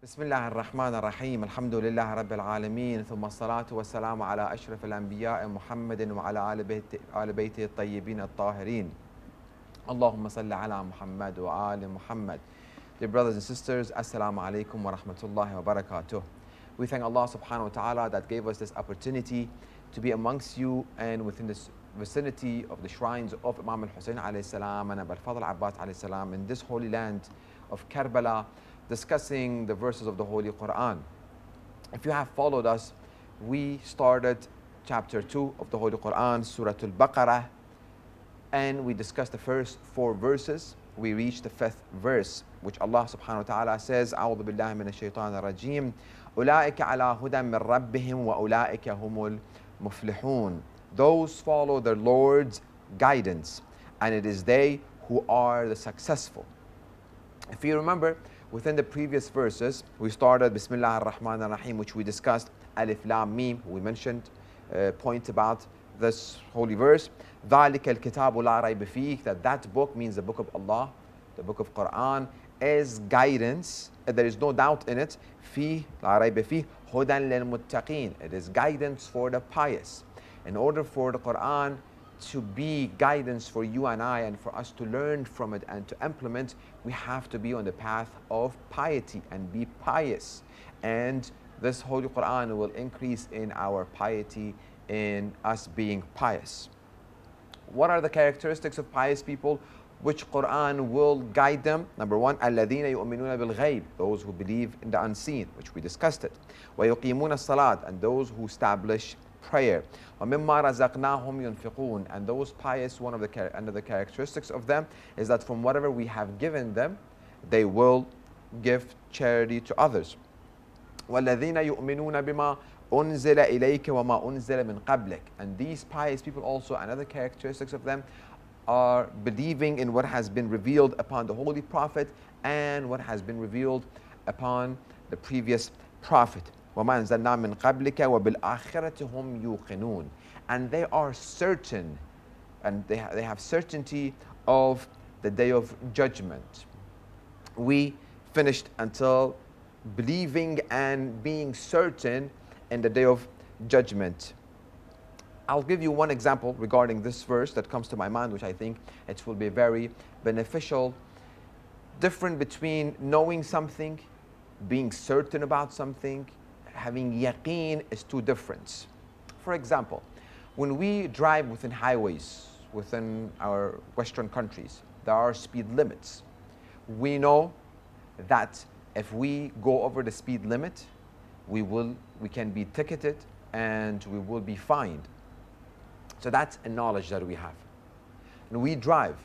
بسم الله الرحمن الرحيم الحمد لله رب العالمين ثم الصلاة والسلام على أشرف الأنبياء محمد وعلى آل بيته الطيبين الطاهرين اللهم صل على محمد وآل محمد. Dear brothers and sisters, Assalamu alaikum wa rahmatullahi wa barakatuh. We thank Allah subhanahu wa ta'ala that gave us this opportunity to be amongst you and within this vicinity of the shrines of Imam al-Hussein alayhi salam and Abu al-Fadl Abbas alayhi salam in this holy land of Karbala, discussing the verses of the Holy Quran. If you have followed us, we started chapter 2 of the Holy Quran, Surah Al-Baqarah, and we discussed the first 4 verses. We reached the 5th verse, which Allah subhanahu wa ta'ala says, أعوذ بالله من الشيطان الرجيم أولئك على هدى من ربهم وأولئك هم المفلحون. Those follow their Lord's guidance, and it is they who are the successful. If you remember, within the previous verses, we started Bismillah ar-Rahman ar-Rahim, which we discussed, Alif Lam Mim. We mentioned points about this holy verse. ذَلِكَ الْكِتَابُ لَا رَيْبَ فِيهِ, that book means the book of Allah, the book of Quran, is guidance. There is no doubt in it. فِيهِ لَا رَيْبَ فِيهِ هُدًى لِلْمُتَّقِينَ. It is guidance for the pious. In order for the Quran to be guidance for you and I, and for us to learn from it and to implement, we have to be on the path of piety and be pious. And this Holy Quran will increase in our piety, in us being pious. What are the characteristics of pious people which Quran will guide them? Number 1, الَّذِينَ يُؤْمِنُونَ بِالْغَيْبِ, those who believe in the unseen, which we discussed it. وَيُقِيمُونَ الصَّلَاةِ, and those who establish prayer. وَمِمَّا رَزَقْنَاهُمْ يُنْفِقُونَ, and those pious, one of the characteristics of them is that from whatever we have given them, they will give charity to others. وَالَّذِينَ يُؤْمِنُونَ بِمَا أُنزِلَ إِلَيْكَ وَمَا أُنزِلَ مِنْ قَبْلِكَ, and these pious people also, another characteristics of them, are believing in what has been revealed upon the Holy Prophet and what has been revealed upon the previous Prophet. وَمَا أَنزَلْنَا مِنْ قَبْلِكَ وَبِالْآخِرَةِ هُمْ يُوقِنُونَ, and they are certain, and they have certainty of the day of judgment. We finished until believing and being certain in the day of judgment. I'll give you one example regarding this verse that comes to my mind, which I think it will be very beneficial. Different between knowing something, being certain about something, having yaqeen is two different. For example, when we drive within highways, within our Western countries, there are speed limits. We know that if we go over the speed limit, we can be ticketed and we will be fined. So that's a knowledge that we have. And we drive,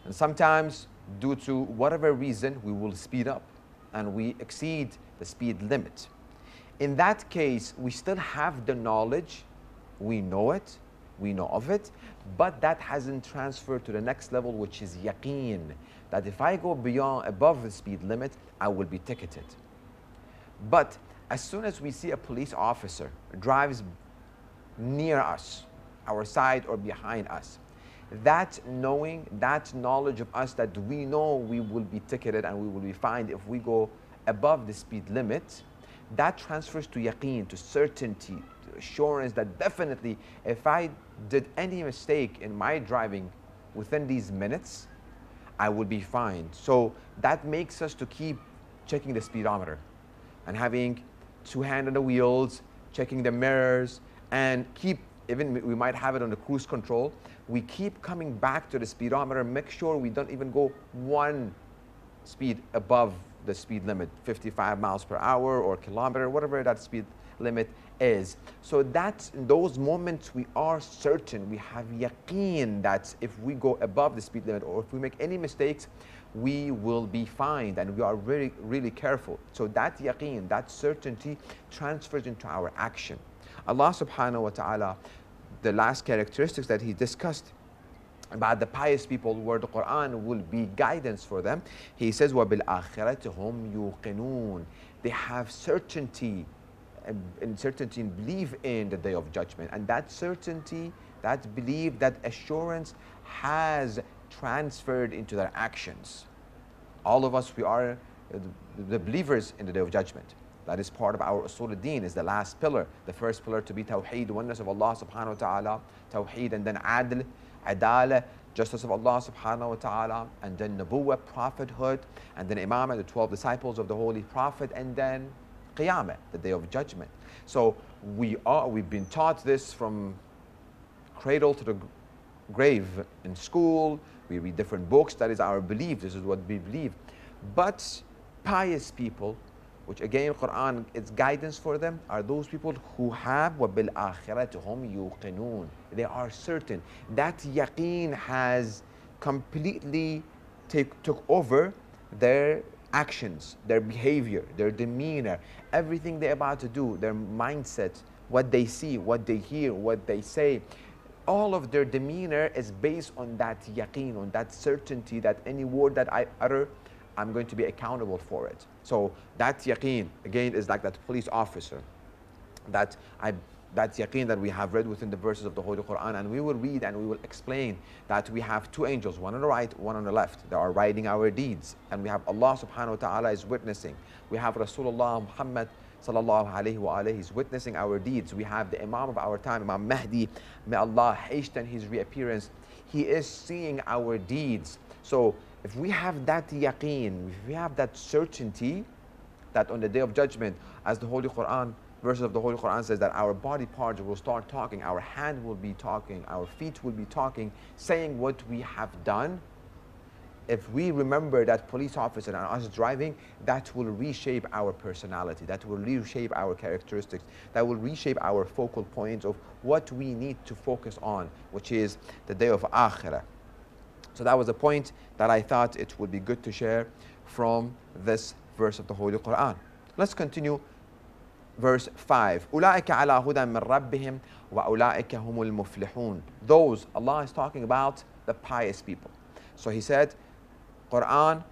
and sometimes due to whatever reason, we will speed up and we exceed the speed limit. In that case, we still have the knowledge, we know it, we know of it, but that hasn't transferred to the next level, which is yaqeen, that if I go above the speed limit, I will be ticketed. But as soon as we see a police officer drives near us, our side or behind us, that knowing, that knowledge of us that we know we will be ticketed and we will be fined if we go above the speed limit, that transfers to yaqeen, to certainty, to assurance that definitely if I did any mistake in my driving within these minutes, I will be fined. So that makes us to keep checking the speedometer and having 2 hands on the wheels, checking the mirrors, and even we might have it on the cruise control, we keep coming back to the speedometer, make sure we don't even go 1 speed above the speed limit, 55 miles per hour or kilometer, whatever that speed limit is. So that's in those moments we are certain, we have yaqeen that if we go above the speed limit or if we make any mistakes, we will be fined, and we are really, really careful. So that yaqeen, that certainty transfers into our action. Allah subhanahu wa ta'ala, the last characteristics that He discussed about the pious people where the Quran will be guidance for them, He says, وَبِالْآخِرَةِ هُمْ يُوقِنُونَ, they have certainty and belief in the day of judgment. And that certainty, that belief, that assurance has transferred into their actions. All of us, we are the believers in the Day of Judgment. That is part of our usul al-deen, is the last pillar. The first pillar to be tawheed, oneness of Allah subhanahu wa ta'ala, tawheed, and then adl, adala, justice of Allah subhanahu wa ta'ala, and then nubuwwah, prophethood, and then imamah, the 12 disciples of the Holy Prophet, and then qiyamah, the Day of Judgment. So we've been taught this from cradle to the grave in school. We read different books. That is our belief. This is what we believe. But pious people, which again Quran, its guidance for them, are those people who have وَبِالْآخِرَةِ هُمْ يُوقِنُونَ. They are certain. That yaqeen has completely took over their actions, their behavior, their demeanor, everything they're about to do, their mindset, what they see, what they hear, what they say. All of their demeanor is based on that yaqeen, on that certainty that any word that I utter, I'm going to be accountable for it. So that yaqeen, again, is like that police officer, that yaqeen that we have read within the verses of the Holy Quran, and we will read and we will explain that we have two angels, one on the right, one on the left. They are writing our deeds, and we have Allah subhanahu wa ta'ala is witnessing. We have Rasulullah Muhammad sallallahu alayhi wa alayhi is witnessing our deeds. We have the Imam of our time, Imam Mahdi, may Allah hasten his reappearance. He is seeing our deeds. So if we have that yaqeen, if we have that certainty that on the Day of Judgment, as the Holy Quran, verses of the Holy Quran says, that our body parts will start talking, our hand will be talking, our feet will be talking, saying what we have done. If we remember that police officer and us driving, that will reshape our personality, that will reshape our characteristics, that will reshape our focal points of what we need to focus on, which is the day of Akhirah. So that was a point that I thought it would be good to share from this verse of the Holy Quran. Let's continue. Verse 5. أُولَٰئِكَ عَلَىٰ هُدًى مِّن رَبِّهِمْ وَأُولَٰئِكَ هُمُ الْمُفْلِحُونَ. Those, Allah is talking about the pious people. So He said, Quran,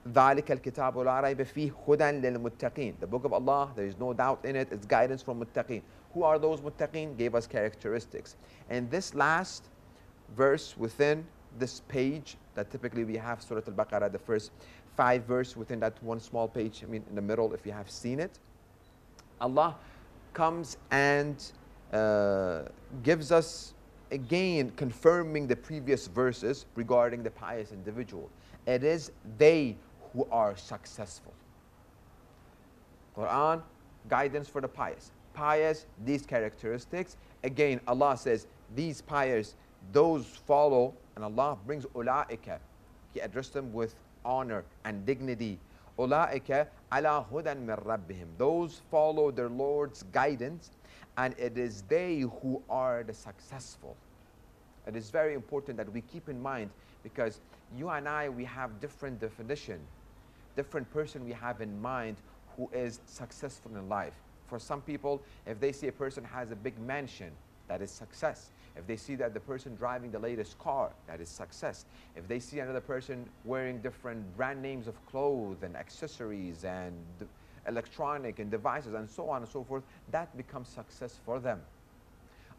ذَلِكَ الْكِتَابُ لَا رَيْبَ فِيهِ هُدًى لِلْمُتَّقِينَ. The book of Allah, there is no doubt in it, it's guidance from muttaqeen. Who are those muttaqeen? Gave us characteristics. And this last verse within this page, that typically we have Surah Al-Baqarah, the first 5 verses within that one small page, I mean in the middle if you have seen it, Allah comes and gives us, again, confirming the previous verses regarding the pious individual. It is they who are successful. Quran, guidance for the pious. Pious, these characteristics. Again, Allah says, these pious, those follow, and Allah brings ula'ika. He addressed them with honor and dignity. Ula'ika ala hudan min rabbihim. Those follow their Lord's guidance, and it is they who are the successful. It is very important that we keep in mind, because you and I, we have different definition, different person we have in mind who is successful in life. For some people, if they see a person has a big mansion, that is success. If they see that the person driving the latest car, that is success. If they see another person wearing different brand names of clothes and accessories and electronic and devices and so on and so forth, that becomes success for them.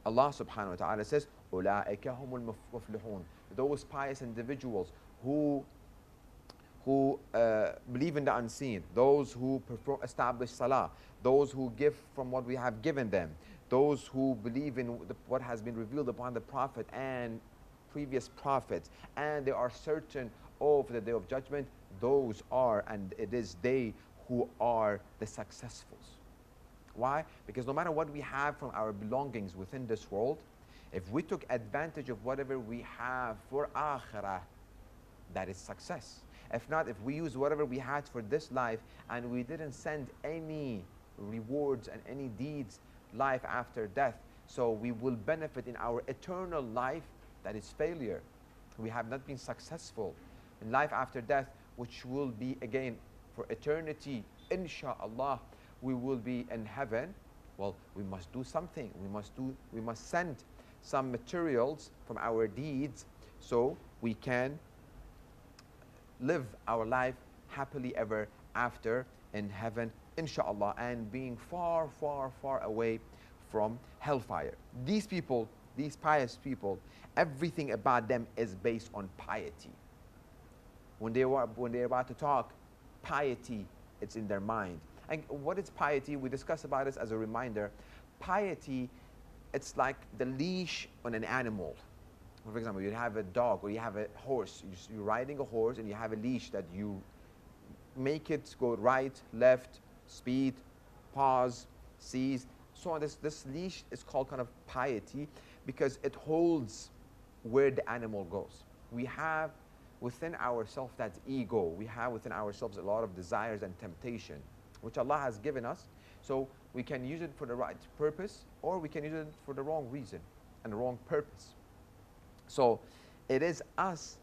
Allah subhanahu wa ta'ala says, أُولَٰئِكَ هُمُ الْمُفْلِحُونَ. Those pious individuals who believe in the unseen, those who establish salah, those who give from what we have given them, those who believe in what has been revealed upon the Prophet and previous prophets, and they are certain of the Day of Judgment, those are, and it is they who are the successfuls. Why? Because no matter what we have from our belongings within this world, if we took advantage of whatever we have for Akhirah, that is success. If not, if we use whatever we had for this life and we didn't send any rewards and any deeds life after death, so we will benefit in our eternal life, that is failure. We have not been successful in life after death, which will be again for eternity, insha'Allah. We will be in heaven. Well, we must do something. We must send some materials from our deeds so we can live our life happily ever after in heaven, insha'Allah, and being far, far, far away from hellfire. These people, these pious people, everything about them is based on piety. When they're about to talk piety, it's in their mind. And what is piety? We discussed about this as a reminder. Piety, it's like the leash on an animal. For example, you have a dog or you have a horse. You're riding a horse and you have a leash that you make it go right, left, speed, pause, seize, so on. This leash is called kind of piety because it holds where the animal goes. We have within ourselves that ego. We have within ourselves a lot of desires and temptation, which Allah has given us. So we can use it for the right purpose, or we can use it for the wrong reason and the wrong purpose. So it is us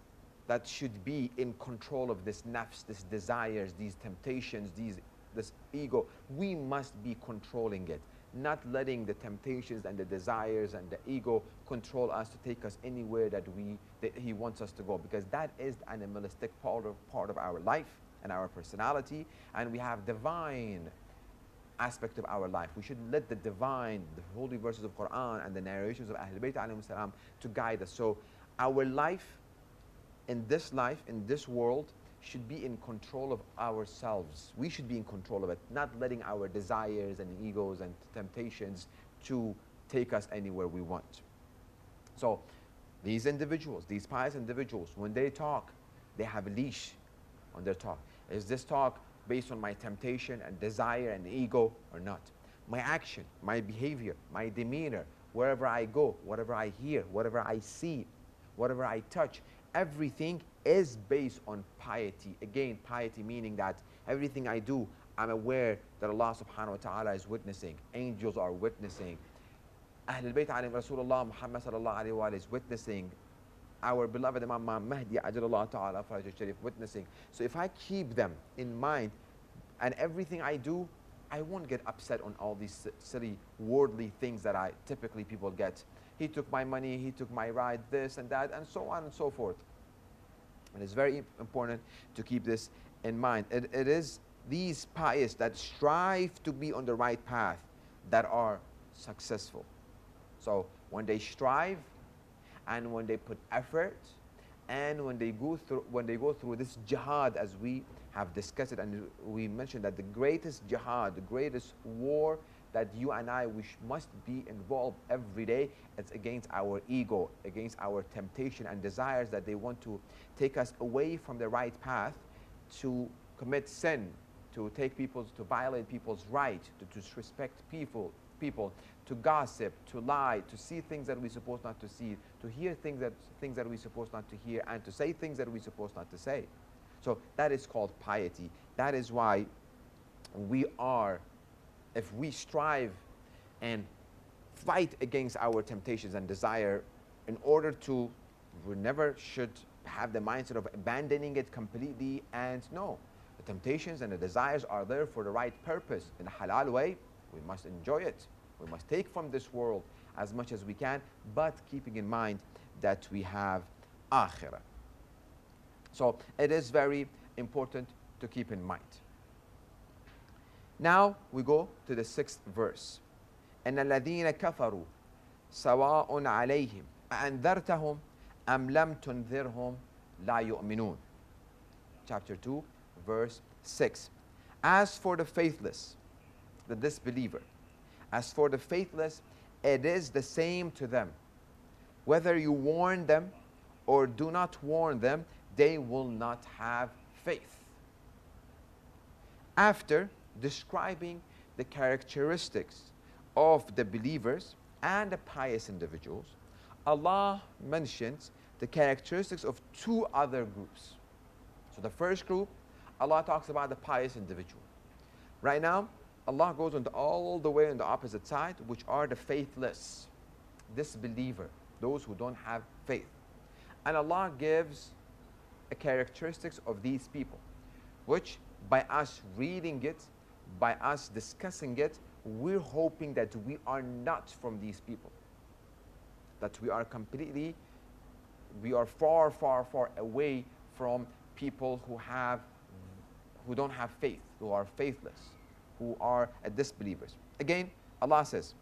that should be in control of this nafs, these desires, these temptations, this ego. We must be controlling it, not letting the temptations and the desires and the ego control us to take us anywhere that He wants us to go, because that is the animalistic part of our life and our personality, and we have divine aspect of our life. We should let the divine, the holy verses of Quran and the narrations of Ahlul Bayt alayhim salam to guide us. So our life, in this world, should be in control of ourselves. We should be in control of it, not letting our desires and egos and temptations to take us anywhere we want. So these individuals, these pious individuals, when they talk, they have a leash on their talk. Is this talk based on my temptation and desire and ego or not? My action, my behavior, my demeanor, wherever I go, whatever I hear, whatever I see, whatever I touch, everything is based on piety. Again, piety meaning that everything I do, I'm aware that Allah subhanahu wa ta'ala is witnessing. Angels are witnessing. Ahlul Bayt alayhim Rasulullah Muhammad sallallahu alayhi wa is witnessing. Our beloved Imam Mahdi ajalallah ta'ala faraj sharif witnessing. So if I keep them in mind and everything I do, I won't get upset on all these silly worldly things that typically people get. He took my money, he took my ride, this and that, and so on and so forth. And it's very important to keep this in mind. It is these pious that strive to be on the right path that are successful. So when they strive and when they put effort and when they go through this jihad, as we have discussed it, and we mentioned that the greatest jihad, the greatest war that you and I must be involved every day, it's against our ego, against our temptation and desires that they want to take us away from the right path, to commit sin, to violate people's right, to disrespect people, to gossip, to lie, to see things that we're supposed not to see, to hear things that we're supposed not to hear, and to say things that we're supposed not to say. So that is called piety. That is why if we strive and fight against our temptations and desire, we never should have the mindset of abandoning it completely. And no, the temptations and the desires are there for the right purpose. In a halal way, we must enjoy it. We must take from this world as much as we can, but keeping in mind that we have akhirah. So it is very important to keep in mind. Now we go to the 6th verse. إن الذين كفروا سواء عليهم أأنذرتهم أم لم تنذرهم لا يؤمنون. Chapter 2, verse 6. As for the faithless, the disbeliever, as for the faithless, it is the same to them. Whether you warn them or do not warn them, they will not have faith. After describing the characteristics of the believers and the pious individuals, Allah mentions the characteristics of 2 other groups. So the first group, Allah talks about the pious individual. Right now, Allah goes on all the way on the opposite side, which are the faithless, disbeliever, those who don't have faith. And Allah gives the characteristics of these people, which by us reading it, by us discussing it, we're hoping that we are not from these people, that we are far, far, far away from people who don't have faith, who are faithless, who are disbelievers. Again, Allah says,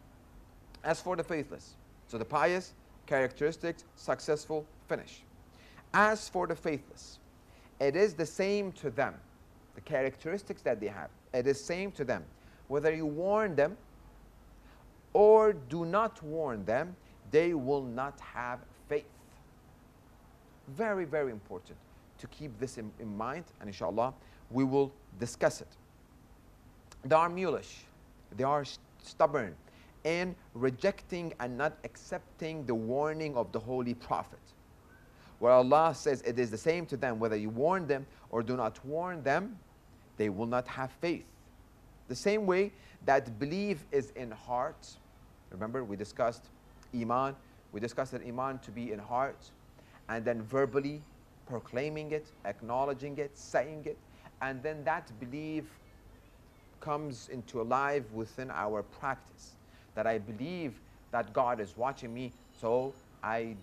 as for the faithless, so the pious, characteristics, successful, finish. As for the faithless, it is the same to them. the characteristics that they have. It is same to them. Whether you warn them or do not warn them, they will not have faith. Very, very important to keep this in mind, and inshallah, we will discuss it. They are mulish, they are stubborn in rejecting and not accepting the warning of the Holy Prophet. Where Allah says it is the same to them, whether you warn them or do not warn them, they will not have faith. The same way that belief is in heart. Remember, we discussed Iman. We discussed that Iman to be in heart, and then verbally proclaiming it, acknowledging it, saying it, and then that belief comes into life within our practice. That I believe that God is watching me, so I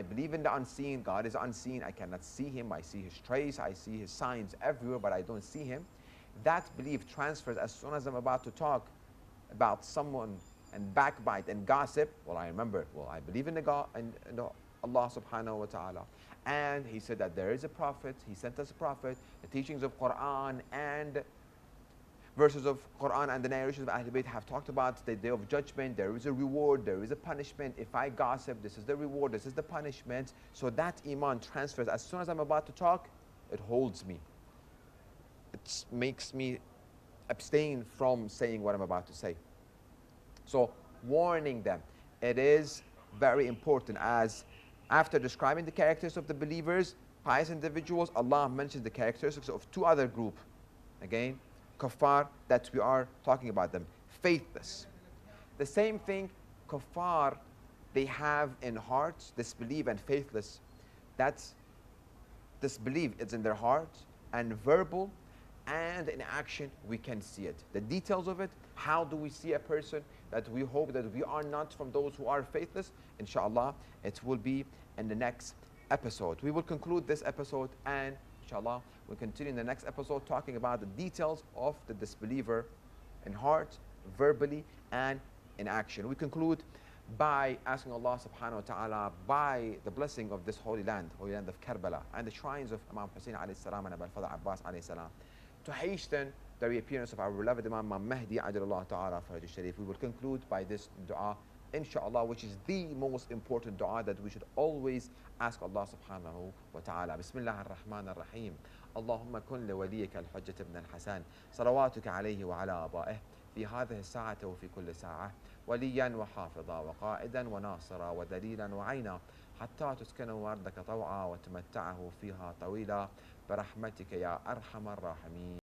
believe in the unseen. God is unseen. I cannot see him. I see his trace. I see his signs everywhere, but I don't see him. That belief transfers as soon as I'm about to talk about someone and backbite and gossip. Well, I remember, well, I believe in the God and Allah subhanahu wa ta'ala. And he said that there is a prophet. He sent us a prophet. The teachings of Quran and verses of Quran and the narrations of Ahlul Bayt have talked about the day of judgment. There is a reward, there is a punishment. If I gossip, this is the reward, this is the punishment. So that Iman transfers. As soon as I'm about to talk, it holds me. It makes me abstain from saying what I'm about to say. So warning them, it is very important, as after describing the characteristics of the believers, pious individuals, Allah mentions the characteristics of two other groups. Again, kuffar, that we are talking about them, faithless. The same thing, kuffar, they have in hearts disbelief and faithless. That's disbelief is in their heart, and verbal and in action we can see it. The details of it, how do we see a person that we hope that we are not from those who are faithless? Inshallah, it will be in the next episode. We will conclude this episode, and inshallah, we'll continue in the next episode talking about the details of the disbeliever in heart, verbally, and in action. We conclude by asking Allah subhanahu wa ta'ala, by the blessing of this holy land of Karbala, and the shrines of Imam Hussein alayhi salam and Abul Fadl Abbas alayhi salam, to hasten the reappearance of our beloved Imam Mahdi ajalullah ta'ala faraj al-sharif. We will conclude by this dua, inshallah, which is the most important dua that we should always ask Allah subhanahu wa ta'ala. Bismillah ar-Rahman ar-Rahim. اللهم كن لوليك الحجة بن الحسن صلواتك عليه وعلى آبائه في هذه الساعة وفي كل ساعة وليا وحافظا وقائدا وناصرا ودليلا وعينا حتى تسكنه أرضك طوعا وتمتعه فيها طويلا برحمتك يا أرحم الراحمين.